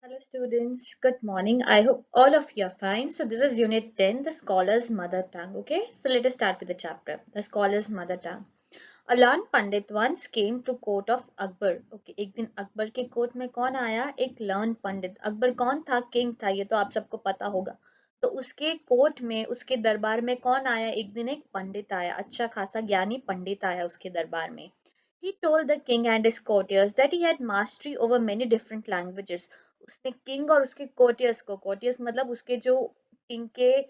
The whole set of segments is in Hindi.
Hello students, good morning. I hope all of you are fine. So this is unit 10, the scholar's mother tongue. Okay, so let us start with the chapter, the scholar's mother tongue. A learned Pandit once came to court of Akbar. Okay, एक दिन अकबर के कोर्ट में कौन आया? एक learned पंडित. अकबर कौन था? किंग था, ये तो आप सबको पता होगा. तो उसके कोर्ट में, उसके दरबार में कौन आया? एक दिन एक पंडित आया, अच्छा खासा ज्ञानी पंडित आया उसके दरबार में. He told the king and his courtiers that he had mastery over many different languages. उसने किंग और उसके कोर्टियर्स को, कोर्टियर्स मतलब उसके जो किंग के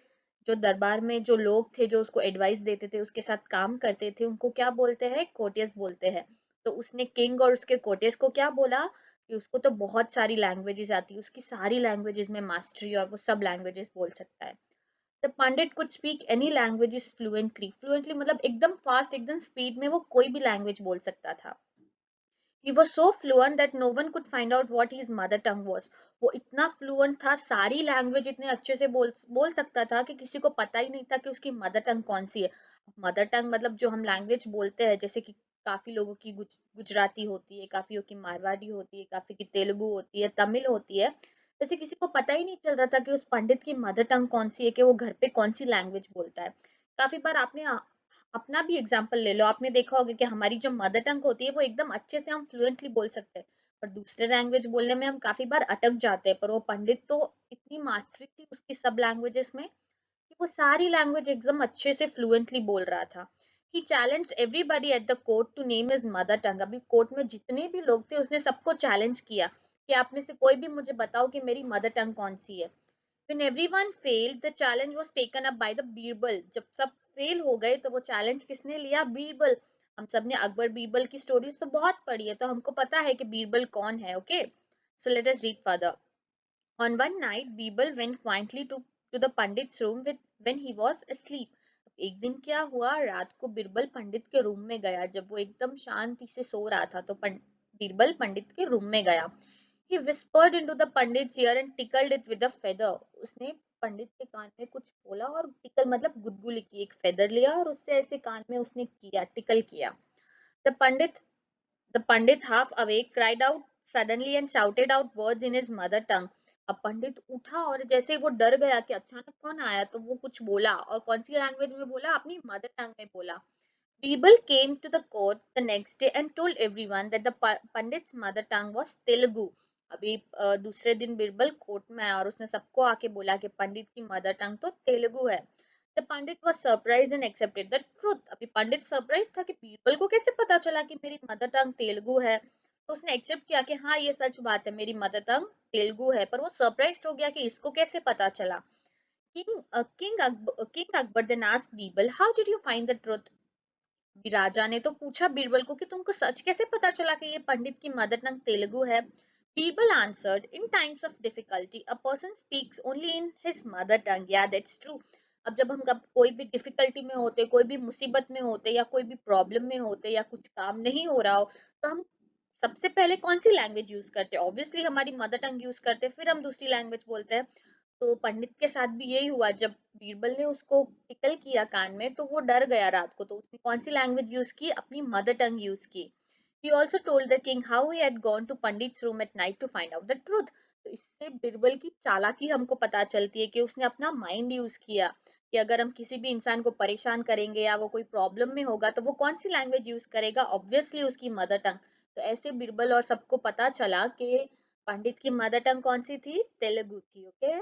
जो दरबार में जो लोग थे जो उसको एडवाइस देते थे, उसके साथ काम करते थे, उनको क्या बोलते हैं? कोर्टियर्स बोलते हैं. तो उसने किंग और उसके कोर्टियर्स को क्या बोला कि उसको तो बहुत सारी लैंग्वेजेस आती है, उसकी सारी लैंग्वेजेस में मास्टरी, और वो सब लैंग्वेजेस बोल सकता है. The Pandit could speak any languages fluently. Fluently मतलब एकदम फास्ट, एकदम स्पीड में वो कोई भी लैंग्वेज बोल सकता था. He was so fluent that no one could find out what his mother tongue was. वो इतना फ्लुएंट था, सारी लैंग्वेज इतने अच्छे से बोल सकता था कि किसी को पता ही नहीं था कि उसकी मदर टंग कौन सी है. मदर टंग मतलब जो हम लैंग्वेज बोलते हैं, जैसे कि काफी लोगों की गुजराती होती है, काफियों की मारवाड़ी होती है, काफी की तेलुगु होती है, तमिल होती है. जैसे किसी को पता ही नहीं चल रहा था कि उस पंडित की मदर टंग कौन सी है, कि वो घर पे कौन सी लैंग्वेज बोलता है. काफी बार आपने अपना भी एग्जाम्पल ले लो, आपने देखा होगा कि हमारी जो मदर टंग होती है वो एकदम अच्छे से हम फ्लुएंटली बोल सकते हैं, पर दूसरे लैंग्वेज बोलने में हम काफी बार अटक जाते हैं. पर वो पंडित तो इतनी मास्टरी थी उसकी सब लैंग्वेजेस में कि वो सारी लैंग्वेज एकदम अच्छे से फ्लुएंटली बोल रहा था. He challenged everybody at the court to name his mother tongue. अभी कोर्ट में जितने भी लोग थे उसने सबको चैलेंज किया कि आप में से कोई भी मुझे बताओ कि मेरी मदर टंग कौन सी है. When everyone failed, the challenge was taken up by the Birbal. जब सब फेल हो गए तो वो चैलेंज किसने लिया? बीरबल. हम सब ने अकबर बीरबल की स्टोरीज तो बहुत पढ़ी है, तो हमको पता है कि बीरबल कौन है. Okay, so let us read further. On one night, Birbal went quietly to the pandit's room when he was asleep. एक दिन क्या हुआ? रात को बिरबल पंडित के रूम में गया, जब वो एकदम शांति से सो रहा था. तो बिरबल पंडित के रूम में गया. He whispered into the pandit's ear and tickled it with a feather. उसने पंडित के कान में कुछ बोला और टिकल मतलब गुदगुली की, एक फेदर लिया और उससे ऐसे कान में उसने किया, टिकल किया. The pandit The pandit, half awake, cried out suddenly and shouted out words in his mother tongue. अब पंडित उठा और जैसे वो डर गया कि अचानक कौन आया, तो वो कुछ बोला, और कौन सी लैंग्वेज में बोला? अपनी मदर टंग में बोला. Birbal came to the court the next day and told everyone that the pandit's mother tongue was Telugu. अभी दूसरे दिन बिरबल कोर्ट में आया और उसने सबको आके बोला कि पंडित की मदर टंग तो तेलुगु है. The pandit was surprised and accepted the truth. अभी पंडित सरप्राइज था कि बीरबल को कैसे पता चला कि मेरी मदर टंग तेलुगु है. तो उसने एक्सेप्ट किया कि हाँ ये सच बात है, मेरी मदर टंग तेलुगु है. पर वो सरप्राइज हो गया कि इसको कैसे पता चला. King Akbar then asked Birbal, how did you find the truth? राजा ने तो पूछा बीरबल को कि तुमको सच कैसे पता चला कि ये पंडित की मदर टंग तेलुगु है. Birbal answered, in times of difficulty a person speaks only in his mother टंग. या दैट्स ट्रू. अब जब हम कोई भी डिफिकल्टी में होते, कोई भी मुसीबत में होते, या कोई भी प्रॉब्लम में होते, या कुछ काम नहीं हो रहा हो, तो हम सबसे पहले कौन सी लैंग्वेज यूज करते हैं? ऑब्वियसली हमारी मदर टंग यूज करते हैं, फिर हम दूसरी लैंग्वेज बोलते हैं. तो पंडित के साथ भी यही हुआ. जब बीरबल ने उसको टिकल किया कान में, तो वो डर गया रात को, तो उसने कौन सी लैंग्वेज यूज की? अपनी मदर टंग यूज की. He also told the king how he had gone to पंडित's room at night to find out the truth. तो इससे बीरबल की चालाकी हमको पता चलती है कि उसने अपना माइंड यूज किया, कि अगर हम किसी भी इंसान को परेशान करेंगे या वो कोई प्रॉब्लम में होगा, तो वो कौन सी लैंग्वेज यूज करेगा? ऑब्वियसली उसकी मदर टंग. तो ऐसे बीरबल और सबको पता चला कि पंडित की मदर टंग कौन सी थी? तेलुगु थी. Okay,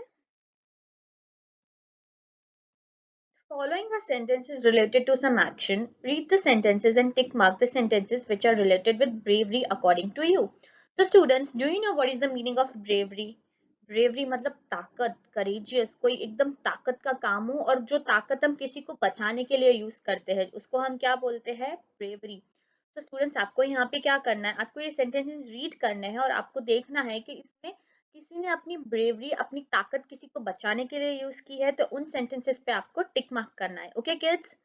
following are sentences related to some action. Read the sentences and tick mark the sentences which are related with bravery according to you. So students, do you know what is the meaning of bravery? bravery मतलब ताकत, courageous, कोई एकदम ताकत का काम हो, और जो ताकत हम किसी को बचाने के लिए यूज करते हैं उसको हम क्या बोलते हैं? bravery. तो स्टूडेंट्स, आपको यहाँ पे क्या करना है? आपको ये सेंटेंसेस रीड करने हैं और आपको देखना है कि इसमें किसी ने अपनी ब्रेवरी, अपनी ताकत किसी को बचाने के लिए यूज की है, तो उन सेंटेंसेस पे आपको टिक मार्क करना है. Okay kids.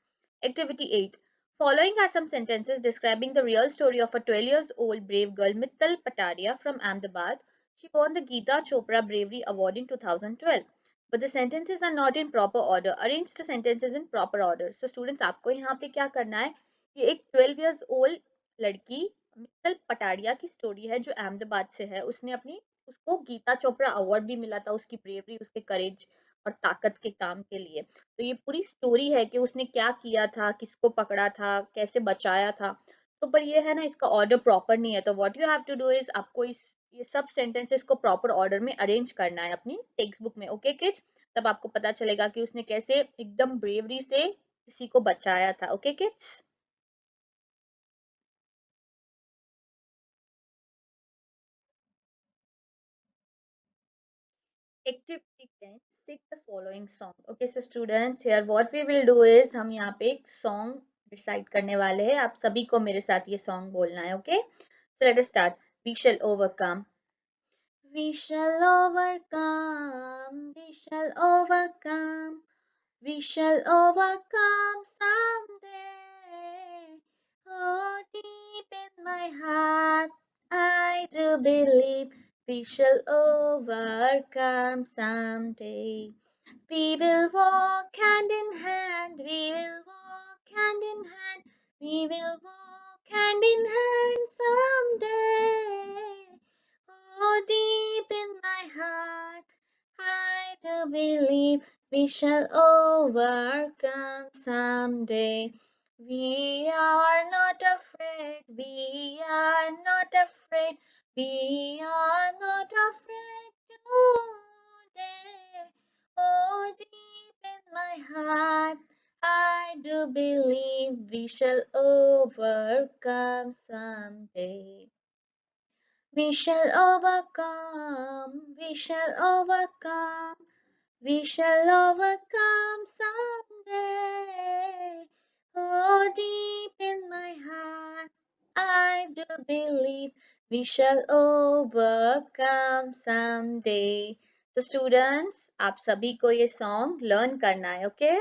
Activity 8. Following are some sentences describing the real story of a 12 years old brave girl Mittal Pataria from Ahmedabad. She won the Geeta Chopra Bravery Award in 2012. But the sentences are not in proper order. Arrange the sentences in proper order. So students, आपको यहाँ पे क्या करना है? ये एक 12 years old लड़की मित्तल पटारिया की स्टोरी है जो अहमदाबाद से है. उसने अपनी उसको गीता चोपड़ा अवार्ड भी मिला था उसकी ब्रेवरी, उसके करेज और ताकत के काम के लिए। तो ये पूरी स्टोरी है कि उसने क्या किया था, किसको पकड़ा था, कैसे बचाया था। तो पर ये है ना, इसका ऑर्डर प्रॉपर नहीं है, तो what you have to do is आपको इस ये सब सेंटेंसेस को प्रॉपर ऑर्डर में अरेंज करना है अपनी टेक्स्ट बुक में। ओके किड्स, तब आपको पता चलेगा कि उसने कैसे एकदम ब्रेवरी से किसी को बचाया था। Okay kids. Activity 10, sing the following song. Okay, so students, here what we will do is हम यहाँ पे एक song decide करने वाले हैं। आप सभी को मेरे साथ ये song बोलना है. Okay, so let us start. We shall overcome. We shall overcome. We shall overcome. We shall overcome someday. Oh, deep in my heart, I do believe we shall overcome someday. We will walk hand in hand, we will walk hand in hand, we will walk hand in hand someday. Oh, deep in my heart, I do believe we shall overcome someday. We are not afraid, we are not afraid, we are not afraid today. Oh, deep in my heart, I do believe we shall overcome someday. We shall overcome, we shall overcome, we shall overcome someday. Oh, deep in my heart, I do believe we shall overcome someday. तो स्टूडेंट्स, आप सभी को ये सॉन्ग लर्न करना है. ओके